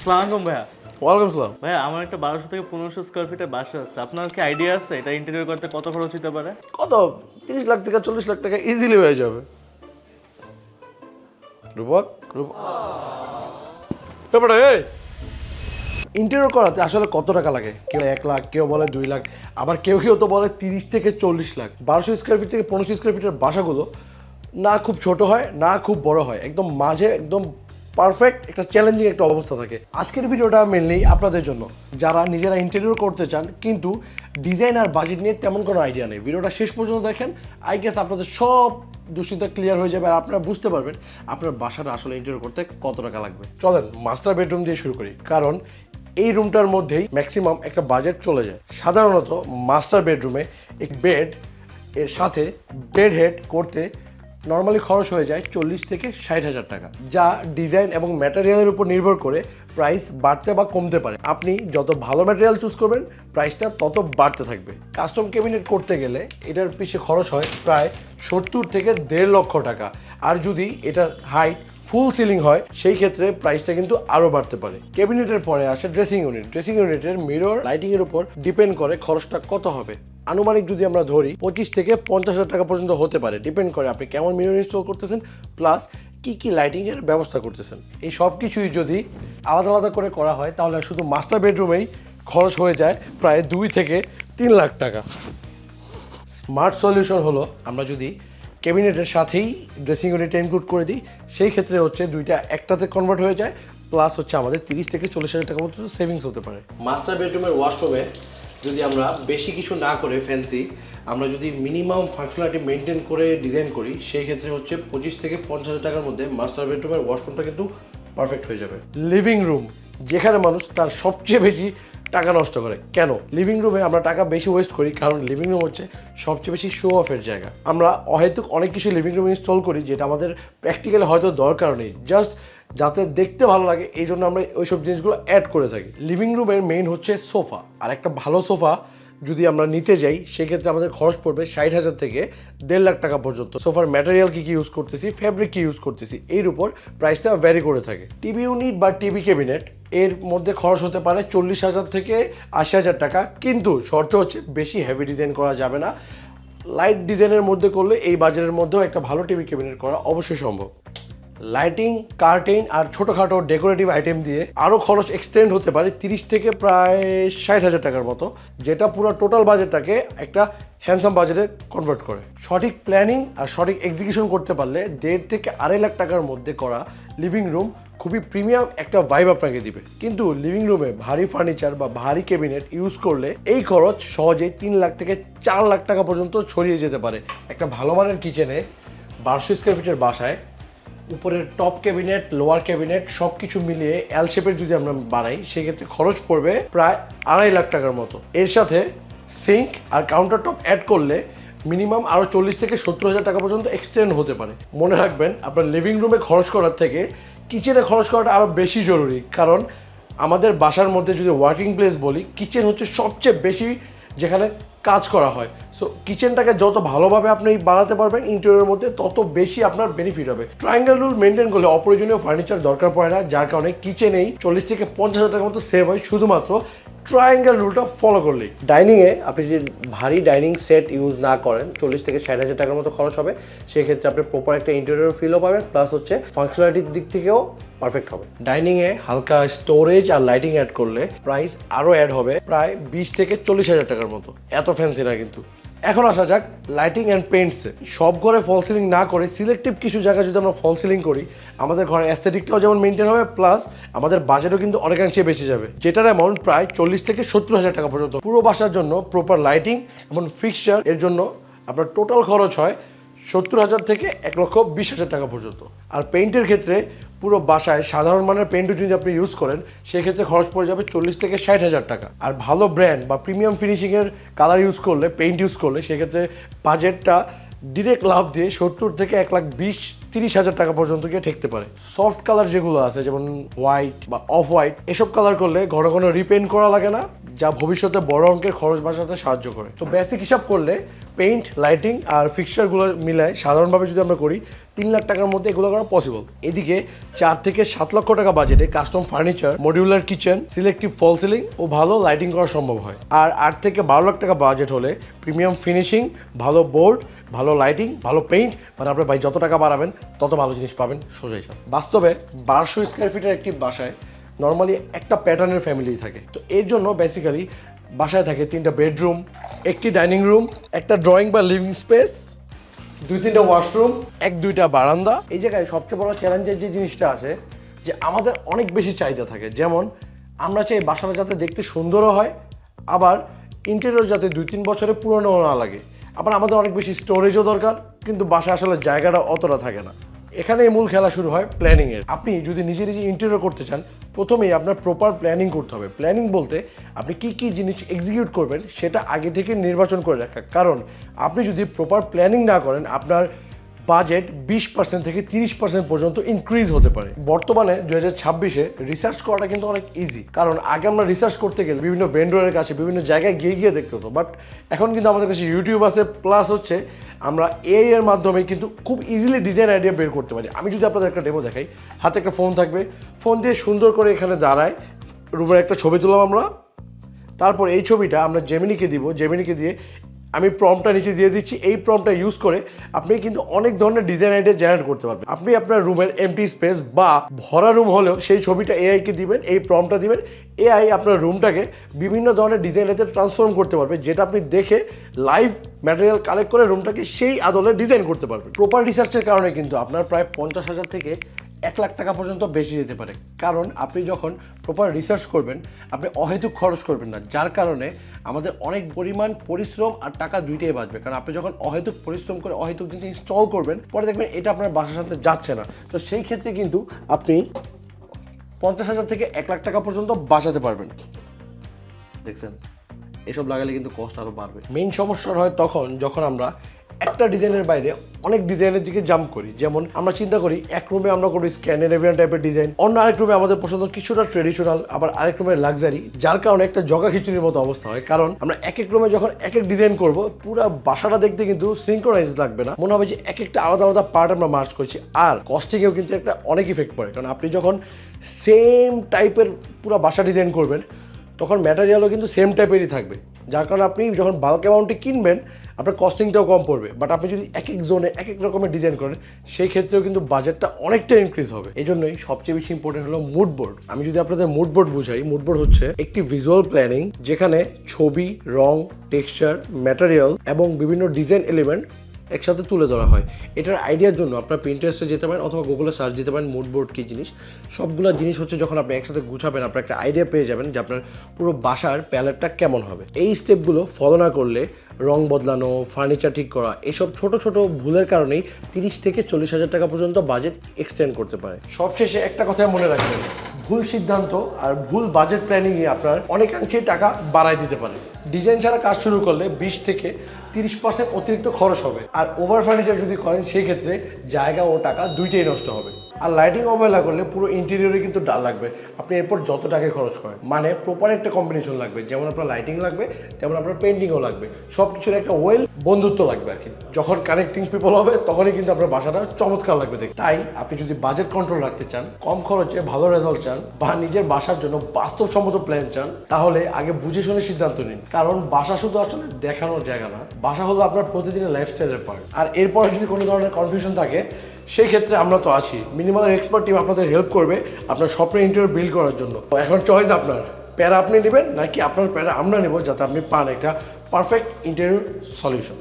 আসসালামু আলাইকুম ভাইয়া। ওয়ালাইকুম আসসালাম। ভাইয়া আমার একটা 1200 থেকে 1500 স্কোয়ার ফিটের বাসা আছে। আপনার কি আইডিয়া আছে এটা ইন্টেরিয়র করতে কত খরচ হতে পারে? কত 30 লাখ থেকে 40 লাখ টাকা ইজিলি হয়ে যাবে। রূপক ব্যাপারটা এই ইন্টেরিয়র করাতে আসলে কত টাকা লাগে? কেউ 1 লাখ, কেউ বলে 2 লাখ, আবার কেউ কেউ তো বলে 30 থেকে 40 লাখ। 1200 স্কোয়ার ফিট থেকে 1500 স্কোয়ার ফিটের বাসাগুলো না খুব ছোট হয় না খুব বড় হয়, একদম মাঝে একদম পারফেক্ট একটা চ্যালেঞ্জিং একটা অবস্থা থাকে। আজকের ভিডিওটা মেনলি আপনাদের জন্য যারা নিজেরা ইন্টেরিয়র করতে চান কিন্তু ডিজাইন আর বাজেট নিয়ে তেমন কোনো আইডিয়া নেই। ভিডিওটা শেষ পর্যন্ত দেখেন, আই গেস আপনাদের সব দুশ্চিন্তা ক্লিয়ার হয়ে যাবে আর আপনারা বুঝতে পারবেন আপনার বাসাটা আসলে ইন্টেরিয়র করতে কত টাকা লাগবে। চলেন মাস্টার বেডরুম দিয়ে শুরু করি, কারণ এই রুমটার মধ্যেই ম্যাক্সিমাম একটা বাজেট চলে যায়। সাধারণত মাস্টার বেডরুমে এক বেড এর সাথে বেড হেড করতে নর্মালি খরচ হয়ে যায় 40 থেকে 60,000 টাকা, যা ডিজাইন এবং ম্যাটেরিয়ালের উপর নির্ভর করে প্রাইস বাড়তে বা কমতে পারে। আপনি যত ভালো ম্যাটেরিয়াল চুজ করবেন প্রাইসটা তত বাড়তে থাকবে। কাস্টম ক্যাবিনেট করতে গেলে এটার পিছিয়ে খরচ হয় প্রায় 70 থেকে 1.5 লক্ষ টাকা, আর যদি এটার হাইট ফুল সিলিং হয় সেই ক্ষেত্রে প্রাইসটা কিন্তু আরও বাড়তে পারে। ক্যাবিনেটের পরে আসে ড্রেসিং ইউনিট। ড্রেসিং ইউনিটের মিরর লাইটিংয়ের উপর ডিপেন্ড করে খরচটা কত হবে। আনুমানিক যদি আমরা ধরি 25 থেকে 50,000 টাকা পর্যন্ত হতে পারে, ডিপেন্ড করে আপনি কেমন মিরর ইনস্টল করতেছেন প্লাস কি লাইটিংয়ের ব্যবস্থা করতেছেন। এই সব কিছুই যদি আলাদা আলাদা করে করা হয় তাহলে শুধু মাস্টার বেডরুমেই খরচ হয়ে যায় প্রায় 2 থেকে 3 লাখ টাকা। স্মার্ট সলিউশন হলো আমরা যদি ক্যাবিনেটের সাথেই ড্রেসিং ইউনিটটা ইনক্লুড করে দিই, সেই ক্ষেত্রে হচ্ছে দুইটা একটাতে কনভার্ট হয়ে যায়, প্লাস হচ্ছে আমাদের 30 থেকে 40,000 টাকা পর্যন্ত সেভিংস হতে পারে। মাস্টার বেডরুমের ওয়াশরুমে যদি আমরা বেশি কিছু না করে ফ্যান্সি, আমরা যদি মিনিমাম ফাংশনালিটি মেনটেন করে ডিজাইন করি সেই ক্ষেত্রে হচ্ছে 25 থেকে 50,000 টাকার মধ্যে মাস্টার বেডরুমের ওয়াশরুমটা কিন্তু পারফেক্ট হয়ে যাবে। লিভিং রুম, যেখানে মানুষ তার সবচেয়ে বেশি টাকা নষ্ট করে। কেন লিভিং রুমে আমরা টাকা বেশি ওয়েস্ট করি? কারণ লিভিং রুম হচ্ছে সবচেয়ে বেশি শো অফের জায়গা। আমরা অহেতুক অনেক কিছু লিভিং রুমে ইনস্টল করি যেটা আমাদের প্র্যাকটিক্যালি হয়তো দরকার নেই, জাস্ট যাতে দেখতে ভালো লাগে এই জন্য আমরা ওইসব জিনিসগুলো অ্যাড করে থাকি। লিভিং রুমের মেইন হচ্ছে সোফা, আর একটা ভালো সোফা যদি আমরা নিতে যাই সেক্ষেত্রে আমাদের খরচ পড়বে 60,000 থেকে 1.5 লাখ টাকা পর্যন্ত। সোফার ম্যাটেরিয়াল কী ইউজ করতেছি, ফ্যাব্রিক কী ইউজ করতেছি, এর উপর প্রাইসটা ভ্যারি করে থাকে। টিভি ইউনিট বা টিভি ক্যাবিনেট এর মধ্যে খরচ হতে পারে 40,000 থেকে 80,000 টাকা, কিন্তু শর্ত হচ্ছে বেশি হেভি ডিজাইন করা যাবে না। লাইট ডিজাইনের মধ্যে করলে এই বাজারের মধ্যেও একটা ভালো টিভি ক্যাবিনেট করা অবশ্যই সম্ভব। লাইটিং, কার্টেন আর ছোটোখাটো ডেকোরেটিভ আইটেম দিয়ে আরও খরচ এক্সটেন্ড হতে পারে 30 থেকে প্রায় 60,000 টাকার মতো, যেটা পুরো টোটাল বাজেটটাকে একটা হ্যান্ডসাম বাজেটে কনভার্ট করে। সঠিক প্ল্যানিং আর সঠিক এক্সিকিউশন করতে পারলে 1.5 থেকে 2.5 লাখ টাকার মধ্যে করা লিভিং রুম খুবই প্রিমিয়াম একটা ভাইব আপনাকে দিবে। কিন্তু লিভিং রুমে ভারী ফার্নিচার বা ভারী ক্যাবিনেট ইউজ করলে এই খরচ সহজেই 3 লাখ থেকে 4 লাখ টাকা পর্যন্ত ছড়িয়ে যেতে পারে। একটা ভালো মানের কিচেনে 1200 স্কোয়ার ফিটের বাসায় উপরের টপ ক্যাবিনেট, লোয়ার ক্যাবিনেট সব কিছু মিলিয়ে এল শেপের যদি আমরা বানাই সেক্ষেত্রে খরচ পড়বে প্রায় 2.5 লাখ টাকার মতো। এর সাথে সিঙ্ক আর কাউন্টার টপ অ্যাড করলে মিনিমাম আরও 40 থেকে 70,000 টাকা পর্যন্ত এক্সটেন্ড হতে পারে। মনে রাখবেন আপনার লিভিং রুমে খরচ করার থেকে কিচেনে খরচ করাটা আরও বেশি জরুরি, কারণ আমাদের বাসার মধ্যে যদি ওয়ার্কিং প্লেস বলি, কিচেন হচ্ছে সবচেয়ে বেশি যেখানে কাজ করা হয়। সো কিচেনটাকে যত ভালোভাবে আপনি বানাতে পারবেন ইন্টেরিয়রের মধ্যে তত বেশি আপনার বেনিফিট হবে। ট্রায়াঙ্গেল রুল মেনটেন করলে অপ্রয়োজনীয় ফার্নিচার দরকার পড়ে না, যার কারণে কিচেনেই 40 থেকে 50,000 টাকার মতো সেভ হয় শুধুমাত্র ট্রায়াঙ্গেল রুলটা ফলো করলেই। ডাইনিংয়ে আপনি যদি ভারী ডাইনিং সেট ইউজ না করেন 40 থেকে 60,000 টাকার মতো খরচ হবে, সেক্ষেত্রে আপনি প্রপার একটা ইন্টেরিয়র ফিলও পাবেন, প্লাস হচ্ছে ফাংশনালিটির দিক থেকেও পারফেক্ট হবে। ডাইনিংয়ে হালকা স্টোরেজ আর লাইটিং অ্যাড করলে প্রাইস আরও অ্যাড হবে প্রায় 20 থেকে 40,000 টাকার মতো, এত ফ্যান্সি না কিন্তু। এখন আসা যাক লাইটিং অ্যান্ড পেইন্টসে। সব ঘরে ফল সিলিং না করে সিলেক্টিভ কিছু জায়গায় যদি আমরা ফল সিলিং করি আমাদের ঘরের অ্যাস্থেটিকটাও যেমন মেনটেন হবে, প্লাস আমাদের বাজেটও কিন্তু অনেকাংশে বেঁচে যাবে, যেটার অ্যামাউন্ট প্রায় 40 থেকে 70,000 টাকা পর্যন্ত। পুরো বাসার জন্য প্রপার লাইটিং এবং ফিক্সচার এর জন্য আপনার টোটাল খরচ হয় 70,000 থেকে 1,20,000 টাকা পর্যন্ত। আর পেইন্টের ক্ষেত্রে পুরো বাসায় সাধারণ মানের পেইন্টও যদি আপনি ইউজ করেন সেক্ষেত্রে খরচ পড়ে যাবে 40 থেকে 60,000 টাকা। আর ভালো ব্র্যান্ড বা প্রিমিয়াম ফিনিশিংয়ের কালার ইউজ করলে, পেইন্ট ইউজ করলে সেক্ষেত্রে বাজেটটা ডিরেক্ট লাভ দিয়ে 70 থেকে 1,20,000-30,000 টাকা পর্যন্ত গিয়ে ঠেকতে পারে। সফট কালার যেগুলো আছে যেমন হোয়াইট বা অফ হোয়াইট, এসব কালার করলে ঘন ঘন রিপেইন্ট করা লাগে না, যা ভবিষ্যতে বড় অঙ্কের খরচ বাঁচাতে সাহায্য করে। তো বেসিক হিসাব করলে পেইন্ট, লাইটিং আর ফিক্সচারগুলো মিলায় সাধারণভাবে যদি আমরা করি 3 লাখ টাকার মধ্যে এগুলো করা পসিবল। এদিকে 4 থেকে 7 লক্ষ টাকা বাজেটে custom furniture, modular kitchen, selective false ceiling ও ভালো লাইটিং করা সম্ভব হয়। আর 8 থেকে 12 লাখ টাকা বাজেট হলে প্রিমিয়াম ফিনিশিং, ভালো বোর্ড, ভালো লাইটিং, ভালো পেইন্ট, মানে আপনার ভাই যত টাকা বাড়াবেন তত ভালো জিনিস পাবেন সোজা হিসাব। বাস্তবে 1200 স্কোয়ার ফিটের একটি বাসায় নর্মালি একটা প্যাটার্নের ফ্যামিলি থাকে। তো এর জন্য বেসিক্যালি বাসায় থাকে 3টা বেডরুম, একটি ডাইনিং রুম, একটা ড্রয়িং বা লিভিং স্পেস, 2-3টা ওয়াশরুম, 1-2টা বারান্দা। এই জায়গায় সবচেয়ে বড় চ্যালেঞ্জের যে জিনিসটা আছে যে আমাদের অনেক বেশি চাহিদা থাকে। যেমন আমরা চাই বাসাটা যাতে দেখতে সুন্দরও হয়, আবার ইন্টেরিয়র যাতে 2-3 বছরে পুরনো না লাগে। আবার আমাদের অনেক বেশি স্টোরেজও দরকার, কিন্তু বাসা আসলে জায়গাটা অতটা থাকে না। এখানে মূল খেলা শুরু হয় প্ল্যানিংয়ের। আপনি যদি নিজে নিজে ইন্টেরিয়র করতে চান, প্রথমেই আপনার প্রপার প্ল্যানিং করতে হবে। প্ল্যানিং বলতে আপনি কি কি জিনিস এক্সিকিউট করবেন সেটা আগে থেকে নির্বাচন করে রাখা। কারণ আপনি যদি প্রপার প্ল্যানিং না করেন, আপনার বাজেট 20% থেকে 30% পর্যন্ত ইনক্রিজ হতে পারে। বর্তমানে 2026-এ রিসার্চ করাটা কিন্তু অনেক ইজি। কারণ আগে আমরা রিসার্চ করতে গেলে বিভিন্ন ভেন্ডরের কাছে বিভিন্ন জায়গায় গিয়ে দেখতে হতো, বাট এখন কিন্তু আমাদের কাছে ইউটিউব আছে, প্লাস হচ্ছে আমরা এআই এর মাধ্যমে কিন্তু খুব ইজিলি ডিজাইন আইডিয়া বের করতে পারি। আমি যদি আপনাদের একটা ডেমো দেখাই, হাতে একটা ফোন থাকবে, ফোন দিয়ে সুন্দর করে এখানে দাঁড়ায় রুমের একটা ছবি তুললাম আমরা, তারপর এই ছবিটা আমরা জেমিনিকে দিব, জেমিনিকে দিয়ে আমি প্রম্পটটা নিচে দিয়ে দিচ্ছি। এই প্রম্পটটা ইউজ করে আপনি কিন্তু অনেক ধরনের ডিজাইন আইডিয়া জেনারেট করতে পারবেন। আপনি আপনার রুমের এমটি স্পেস বা ভরা রুম হলেও সেই ছবিটা এআইকে দিবেন, এই প্রম্পটটা দিবেন, এআই আপনার রুমটাকে বিভিন্ন ধরনের ডিজাইন আইডিয়াতে ট্রান্সফর্ম করতে পারবে, যেটা আপনি দেখে লাইভ ম্যাটেরিয়াল কালেক্ট করে রুমটাকে সেই আদলে ডিজাইন করতে পারবেন। প্রপার রিসার্চের কারণে কিন্তু আপনার প্রায় 50,000 থেকে 1 লাখ টাকা পর্যন্ত বেশি যেতে পারে। কারণ আপনি যখন প্রপার রিসার্চ করবেন, আপনি অহেতুক খরচ করবেন না, যার কারণে আমাদের অনেক পরিমাণ পরিশ্রম আর টাকা দুইটাই বাঁচবে। কারণ আপনি যখন অহেতুক পরিশ্রম করে অহেতুক জিনিস ইনস্টল করবেন, পরে দেখবেন এটা আপনার বাসার সাথে যাচ্ছে না। তো সেই ক্ষেত্রে কিন্তু আপনি 50,000 থেকে 1 লাখ টাকা পর্যন্ত বাঁচাতে পারবেন। দেখছেন, এসব লাগালে কিন্তু কষ্ট আরও বাড়বে। মেইন সমস্যা হয় তখন যখন আমরা একটা ডিজাইনের বাইরে অনেক ডিজাইনের দিকে জাম্প করি। যেমন আমরা চিন্তা করি এক রুমে আমরা করি স্ক্যান্ডিনেভিয়ান টাইপের ডিজাইন, অন্য আরেক রুমে আমাদের পছন্দ কিছুটা ট্রেডিশনাল, আবার আরেক রুমে লাক্সারি, যার কারণে একটা জগা খিচুড়ির মতো অবস্থা হয়। কারণ আমরা এক এক রুমে যখন এক এক ডিজাইন করব, পুরো বাসাটা দেখতে কিন্তু সিনক্রোনাইজ লাগবে না, মনে হবে যে এক একটা আলাদা আলাদা পার্ট আমরা মার্চ করছি। আর কস্টিংয়েও কিন্তু একটা অনেক ইফেক্ট পড়ে। কারণ আপনি যখন সেম টাইপের পুরো বাসা ডিজাইন করবেন, তখন ম্যাটেরিয়ালও কিন্তু সেম টাইপেরই থাকবে, যার কারণে আপনি যখন বাল্ক অ্যামাউন্টে কিনবেন আপনার কস্টিংটাও কম পড়বে। বাট আপনি যদি এক এক জোনে এক এক রকমের ডিজাইন করেন, সেই ক্ষেত্রেও কিন্তু বাজেটটা অনেকটা ইনক্রিজ হবে। এই জন্যই সবচেয়ে বেশি ইম্পর্টেন্ট হলো মুড বোর্ড। আমি যদি আপনাদের মুড বোর্ড বুঝাই, মুড বোর্ড হচ্ছে একটি ভিজুয়াল প্ল্যানিং, যেখানে ছবি, রং, টেক্সচার, ম্যাটেরিয়াল এবং বিভিন্ন ডিজাইন এলিমেন্ট একসাথে তুলে ধরা হয়। এটার আইডিয়ার জন্য আপনার পিন্টারেস্টে যেতে পারেন অথবা গুগলে সার্চ দিতে পারেন মুড বোর্ড কী জিনিস। সবগুলো জিনিস হচ্ছে যখন আপনি একসাথে গুছাবেন, আপনার একটা আইডিয়া পেয়ে যাবেন যে আপনার পুরো বাসার প্যালেটটা কেমন হবে। এই স্টেপগুলো ফলো না করলে রং বদলানো, ফার্নিচার ঠিক করা, এসব ছোট ছোট ভুলের কারণেই 30 থেকে 40,000 টাকা পর্যন্ত বাজেট এক্সটেন্ড করতে পারে। সবশেষে একটা কথা মনে রাখবেন, ভুল সিদ্ধান্ত আর ভুল বাজেট প্ল্যানিংয়ে আপনার অনেকাংশে টাকা বাড়ায় দিতে পারে। ডিজাইন ছাড়া কাজ শুরু করলে 20 থেকে 30% অতিরিক্ত খরচ হবে। আর ওভার ফার্নিচার যদি করেন, সেই ক্ষেত্রে জায়গা ও টাকা দুইটাই নষ্ট হবে। আর লাইটিং অবহেলা করলে পুরো ইন্টেরিয়রে কিন্তু ডাল লাগবে, আপনি এরপর যত টাকা খরচ করেন। মানে প্রপার একটা কম্বিনেশন লাগবে, যেমন আপনার লাইটিং লাগবে তেমন আপনার পেন্টিংও লাগবে, সব কিছুর একটা ওয়েল বন্ধুত্ব লাগবে আর কি। যখন কানেক্টিং পিপল হবে তখনই কিন্তু আপনার বাসাটা চমৎকার লাগবে দেখতে। তাই আপনি যদি বাজেট কন্ট্রোল রাখতে চান, কম খরচে ভালো রেজাল্ট চান, বা নিজের বাসার জন্য বাস্তবসম্মত প্ল্যান চান, তাহলে আগে বুঝে শুনে সিদ্ধান্ত নিন। কারণ বাসা শুধু আসলে দেখানোর জায়গা না, বাসা হলো আপনার প্রতিদিনের লাইফস্টাইলের পার্ট। আর এরপরে যদি কোনো ধরনের কনফিউশন থাকে, সেই ক্ষেত্রে আমরা তো আছি। মিনিমাল এক্সপার্ট টিম আপনাদের হেল্প করবে আপনার স্বপ্নের ইন্টেরিয়র বিল্ড করার জন্য। এখন চয়েস আপনার, প্যারা আপনি নেবেন নাকি আপনার প্যারা আমরা নেব, যাতে আপনি পান একটা পারফেক্ট ইন্টেরিয়র সলিউশন।